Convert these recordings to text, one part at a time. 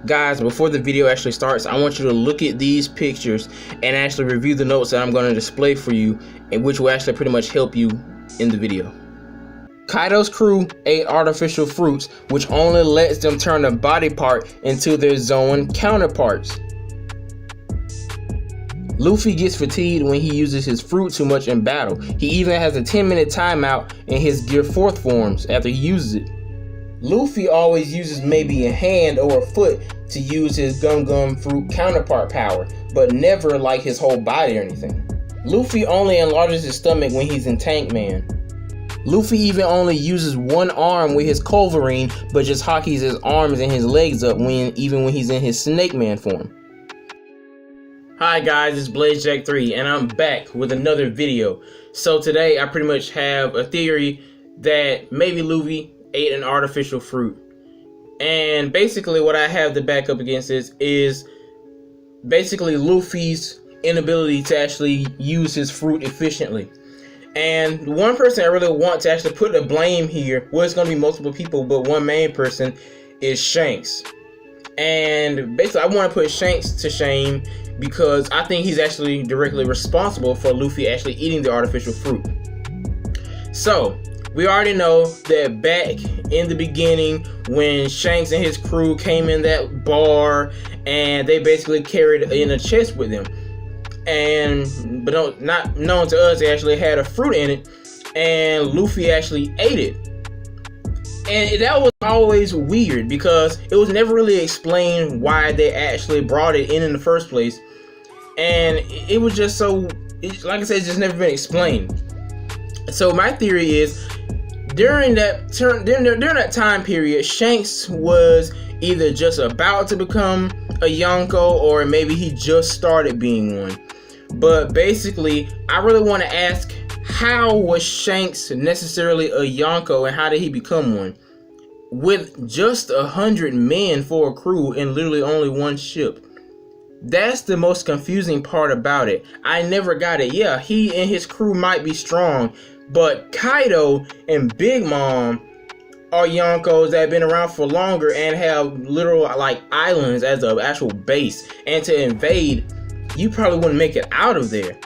Guys, before the video actually starts, I want you to look at these pictures and actually review the notes that I'm going to display for you, and which will actually pretty much help you in the video. Kaido's crew ate artificial fruits, which only lets them turn a body part into their Zoan counterparts. Luffy gets fatigued when he uses his fruit too much in battle. He even has a 10-minute timeout in his Gear 4th forms after he uses it. Luffy always uses maybe a hand or a foot to use his gum fruit counterpart power, but never like his whole body or anything. Luffy only enlarges his stomach when he's in Tank Man. Luffy even only uses one arm with his Culverine, but just hockeys his arms and his legs up even when he's in his Snake Man form. Hi guys, it's BlazeJack3 and I'm back with another video. So today I pretty much have a theory that maybe Luffy ate an artificial fruit. And basically what I have to back up against this is basically Luffy's inability to actually use his fruit efficiently. And one person I really want to actually put the blame here, well, it's going to be multiple people, but one main person is Shanks. And basically I want to put Shanks to shame because I think he's actually directly responsible for Luffy actually eating the artificial fruit. So we already know that back in the beginning when Shanks and his crew came in that bar and they basically carried in a chest with them, but not known to us, they actually had a fruit in it, and Luffy actually ate it. And that was always weird because it was never really explained why they actually brought it in the first place. And it was just so, like I said, it's just never been explained. So my theory is, during that time period, Shanks was either just about to become a Yonko, or maybe he just started being one. But basically, I really want to ask, how was Shanks necessarily a Yonko, and how did he become one? With just 100 men for a crew and literally only one ship. That's the most confusing part about it. I never got it. Yeah, he and his crew might be strong, but Kaido and Big Mom are Yonkos that have been around for longer and have literal like islands as an actual base. And to invade, you probably wouldn't make it out of there.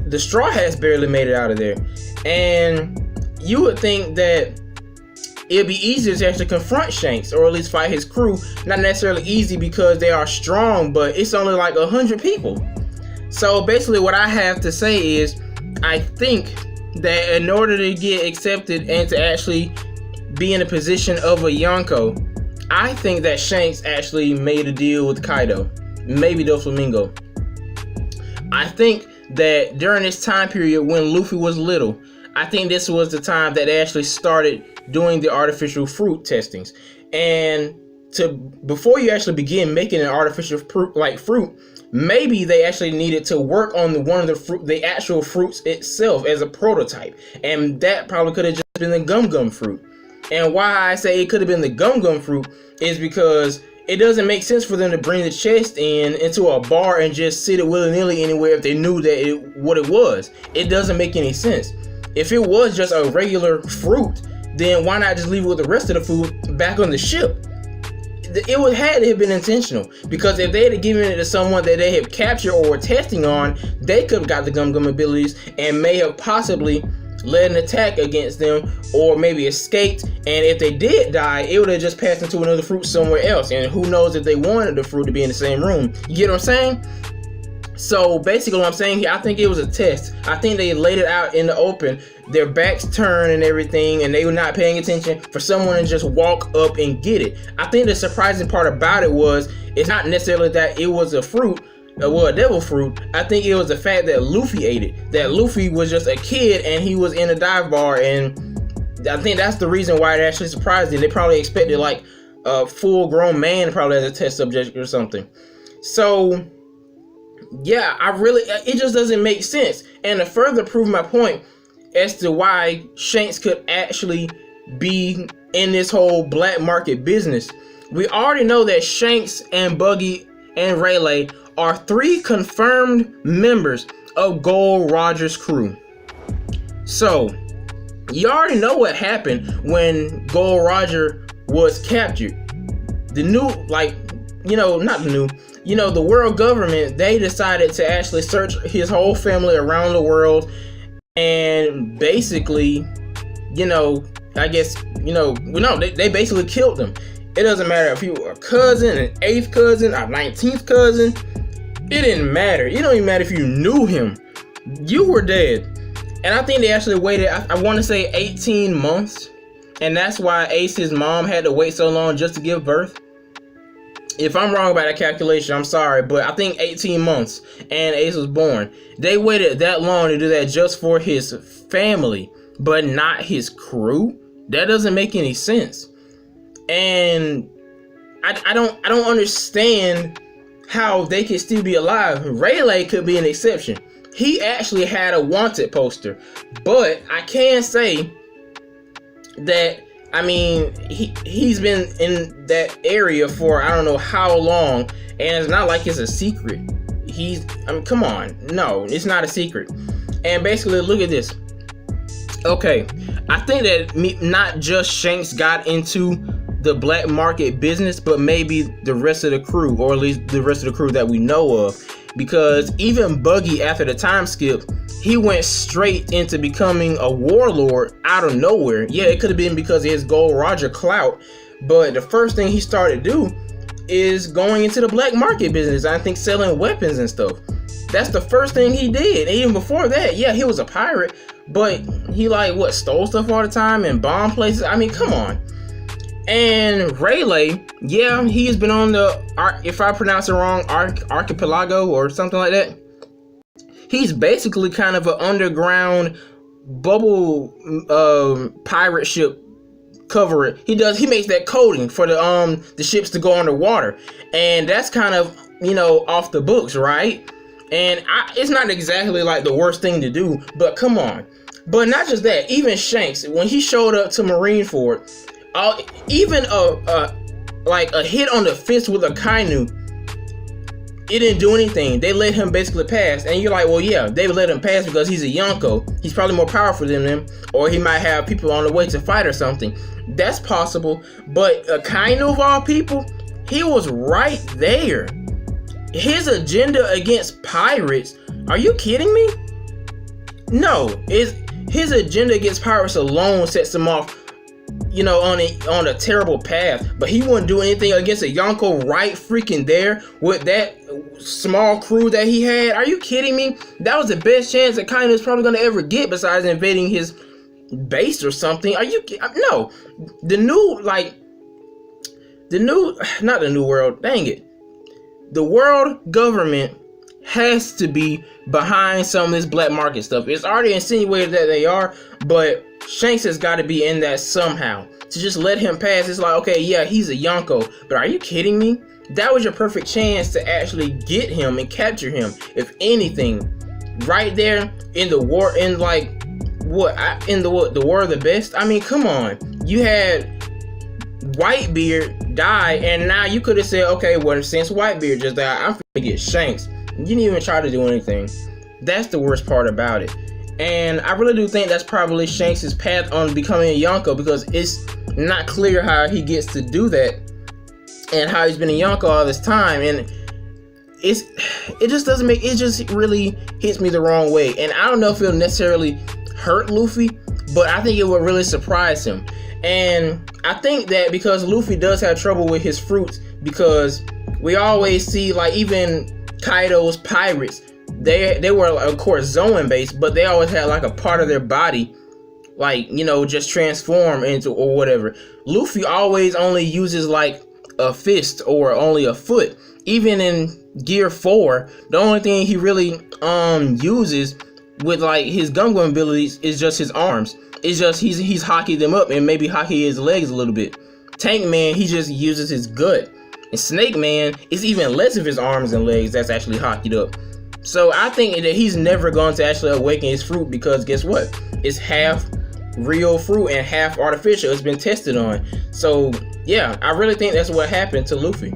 The Straw Hats barely made it out of there. And you would think that it'd be easier to actually confront Shanks, or at least fight his crew. Not necessarily easy because they are strong, but it's only like 100 people. So basically what I have to say is, I think that in order to get accepted and to actually be in a position of a Yonko, I think that Shanks actually made a deal with Kaido, maybe Doflamingo. I think that during this time period when Luffy was little, I think this was the time that they actually started doing the artificial fruit testings. And before you actually begin making an artificial fruit, maybe they actually needed to work on the actual fruits itself as a prototype, and that probably could have just been the gum fruit. And why I say it could have been the gum fruit is because it doesn't make sense for them to bring the chest into a bar and just sit it willy-nilly anywhere if they knew that what it was. It doesn't make any sense. If it was just a regular fruit, then why not just leave it with the rest of the food back on the ship? It had to have been intentional, because if they had given it to someone that they had captured or were testing on, they could have got the gum abilities and may have possibly led an attack against them, or maybe escaped. And if they did die, it would have just passed into another fruit somewhere else, and who knows if they wanted the fruit to be in the same room. You get what I'm saying? So basically what I'm saying here, I think it was a test. I think they laid it out in the open, their backs turned and everything, and they were not paying attention, for someone to just walk up and get it. I think the surprising part about it was, it's not necessarily that it was a fruit, well, a devil fruit. I think it was the fact that Luffy ate it. That Luffy was just a kid and he was in a dive bar, and I think that's the reason why it actually surprised them. They probably expected like a full-grown man probably as a test subject or something. So yeah, it just doesn't make sense. And to further prove my point as to why Shanks could actually be in this whole black market business, we already know that Shanks and Buggy and Rayleigh are 3 confirmed members of Gold Roger's crew. So you already know what happened when Gold Roger was captured. The new, not the new, the world government, they decided to actually search his whole family around the world, and basically, I guess, no, they basically killed him. It doesn't matter if you were a cousin, an 8th cousin, a 19th cousin. It didn't matter. It don't even matter if you knew him. You were dead. And I think they actually waited, I want to say 18 months. And that's why Ace's mom had to wait so long just to give birth. If I'm wrong about that calculation, I'm sorry, but I think 18 months and Ace was born. They waited that long to do that just for his family, but not his crew. That doesn't make any sense. And I don't understand how they could still be alive. Rayleigh could be an exception. He actually had a wanted poster, but I can say that, I mean, he's been in that area for I don't know how long, and it's not like it's a secret. Come on, no, it's not a secret. And basically, look at this. Okay, I think that not just Shanks got into the black market business, but maybe the rest of the crew, or at least the rest of the crew that we know of. Because even Buggy, after the time skip, he went straight into becoming a warlord out of nowhere. Yeah, it could have been because of his Gold Roger clout, but the first thing he started to do is going into the black market business. I think selling weapons and stuff. That's the first thing he did. And even before that, yeah, he was a pirate, but he stole stuff all the time and bombed places. I mean, come on. And Rayleigh, yeah, he's been on the, if I pronounce it wrong, archipelago or something like that. He's basically kind of an underground bubble pirate ship cover. He makes that coating for the ships to go underwater, and that's kind of off the books, right? And it's not exactly like the worst thing to do, but come on. But not just that, even Shanks, when he showed up to Marineford, even a hit on the fist with a kainu, it didn't do anything. They let him basically pass, and you're like, well, yeah, they would let him pass because he's a Yonko. He's probably more powerful than them, or he might have people on the way to fight or something. That's possible, but a kainu of all people, he was right there. His agenda against pirates, are you kidding me? No, his agenda against pirates alone sets him off, on a terrible path. But he wouldn't do anything against a Yonko right freaking there with that small crew that he had. Are you kidding me? That was the best chance that Kaino's probably gonna ever get, besides invading his base or something. Are you? No, not the new world. Dang it, the world government has to be behind some of this black market stuff. It's already insinuated that they are, but Shanks has got to be in that somehow. To just let him pass, it's like, okay, yeah, he's a Yonko, but are you kidding me? That was your perfect chance to actually get him and capture him. If anything, right there in the war, in the War of the Best. I mean, come on, you had Whitebeard die, and now you could have said, okay, well, since Whitebeard just died, I'm gonna get Shanks. You didn't even try to do anything. That's the worst part about it. And I really do think that's probably Shanks' path on becoming a Yonko, because it's not clear how he gets to do that and how he's been a Yonko all this time. And it just really hits me the wrong way. And I don't know if it'll necessarily hurt Luffy, but I think it would really surprise him. And I think that because Luffy does have trouble with his fruits, because we always see, even Kaido's pirates, they were, of course, Zoan based, but they always had a part of their body just transform into or whatever. Luffy always only uses a fist or only a foot. Even in Gear 4, the only thing he really uses with his Gum Gum abilities is just his arms. It's just he's hockeyed them up and maybe hockey his legs a little bit. Tank Man, he just uses his gut. And Snake Man, it's even less of his arms and legs that's actually hockeyed up. So I think that he's never going to actually awaken his fruit, because guess what? It's half real fruit and half artificial. It's been tested on. So yeah, I really think that's what happened to Luffy.